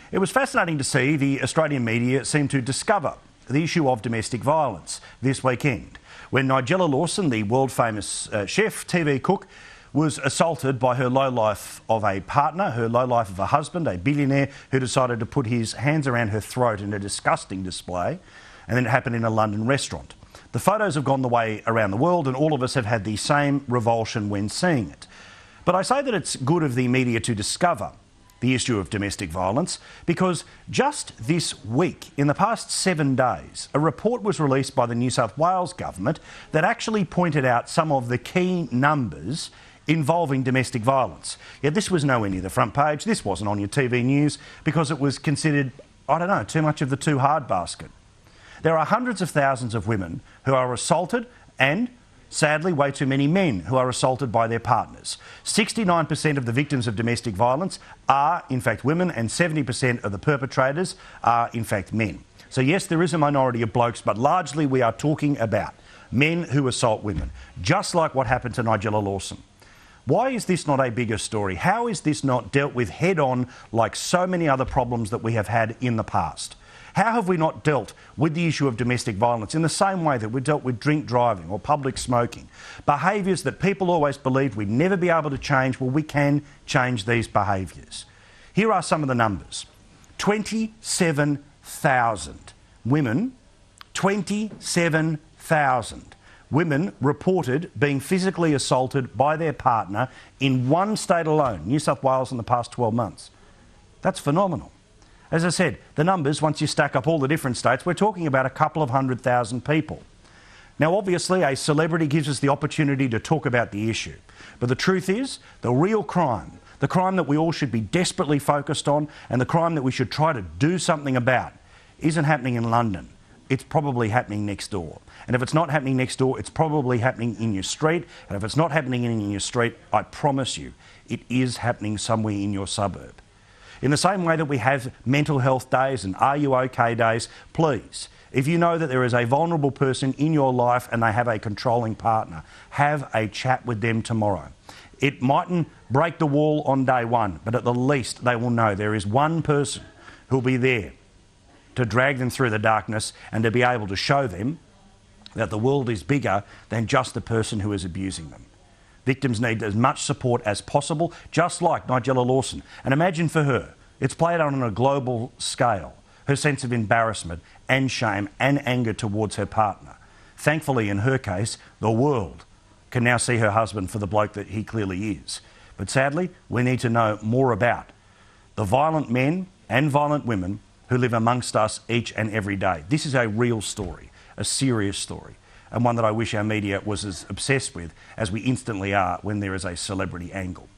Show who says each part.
Speaker 1: It was fascinating to see the Australian media seem to discover the issue of domestic violence this weekend, when Nigella Lawson, the world-famous chef, TV cook, was assaulted by her lowlife of a partner, her lowlife of a husband, a billionaire who decided to put his hands around her throat in a disgusting display, and then it happened in a London restaurant. The photos have gone the way around the world, and all of us have had the same revulsion when seeing it. But I say that it's good of the media to discover the issue of domestic violence because just this week, in the past 7 days, a report was released by the New South Wales government that actually pointed out some of the key numbers involving domestic violence. Yet this was nowhere near the front page. This wasn't on your TV news because it was considered, I don't know, too much of the too hard basket. There are hundreds of thousands of women who are assaulted and, sadly, way too many men who are assaulted by their partners. 69% of the victims of domestic violence are, in fact, women, and 70% of the perpetrators are, in fact, men. So, yes, there is a minority of blokes, but largely we are talking about men who assault women, just like what happened to Nigella Lawson. Why is this not a bigger story? How is this not dealt with head-on like so many other problems that we have had in the past? How have we not dealt with the issue of domestic violence in the same way that we dealt with drink driving or public smoking? Behaviours that people always believed we'd never be able to change. Well, we can change these behaviours. Here are some of the numbers. 27,000 women, 27,000 women reported being physically assaulted by their partner in one state alone, New South Wales, in the past 12 months. That's phenomenal. As I said, the numbers, once you stack up all the different states, we're talking about a couple of 100,000 people. Now, obviously, a celebrity gives us the opportunity to talk about the issue. But the truth is, the real crime, the crime that we all should be desperately focused on, and the crime that we should try to do something about, isn't happening in London. It's probably happening next door. And if it's not happening next door, it's probably happening in your street. And if it's not happening in your street, I promise you, it is happening somewhere in your suburb. In the same way that we have mental health days and Are You OK days, please, if you know that there is a vulnerable person in your life and they have a controlling partner, have a chat with them tomorrow. It mightn't break the wall on day one, but at the least they will know there is one person who'll be there to drag them through the darkness and to be able to show them that the world is bigger than just the person who is abusing them. Victims need as much support as possible, just like Nigella Lawson. And imagine for her, it's played out on a global scale, her sense of embarrassment and shame and anger towards her partner. Thankfully, in her case, the world can now see her husband for the bloke that he clearly is. But sadly, we need to know more about the violent men and violent women who live amongst us each and every day. This is a real story, a serious story, and one that I wish our media was as obsessed with as we instantly are when there is a celebrity angle.